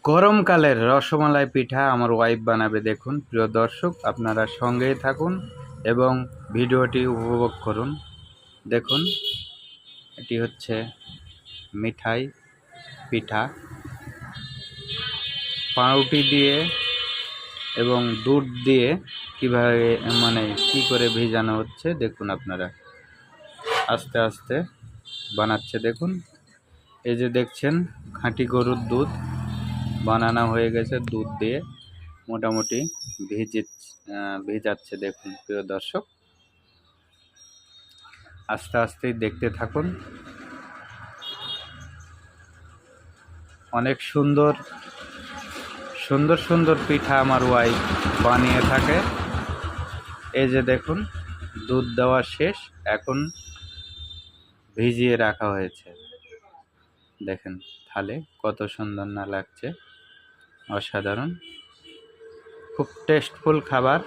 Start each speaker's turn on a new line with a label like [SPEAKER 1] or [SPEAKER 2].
[SPEAKER 1] গরমকালের রসমালাই পিঠা আমার ওয়াইফ বানাবে। দেখুন প্রিয় দর্শক, আপনারা সঙ্গেই থাকুন এবং ভিডিওটি উপভোগ করুন। দেখুন, এটি হচ্ছে মিঠাই পিঠা, পাউরুটি দিয়ে এবং দুধ দিয়ে কিভাবে কি করে ভেজানো হচ্ছে দেখুন। আপনারা আস্তে আস্তে বানাচ্ছে। দেখুন, এই যে দেখছেন, খাঁটি গরুর দুধ বানানো হয়ে গেছে। দুধ দিয়ে মোটামুটি ভেজাচ্ছে। দেখুন প্রিয় দর্শক, আস্তে আস্তেই দেখতে থাকুন। অনেক সুন্দর সুন্দর সুন্দর পিঠা আমার ওয়াইফ বানিয়ে থাকে। এই যে দেখুন, দুধ দেওয়া শেষ, এখন ভিজিয়ে রাখা হয়েছে। দেখেন থালে কত সুন্দর না লাগছে, অসাধারণ, খুব টেস্টফুল খাবার।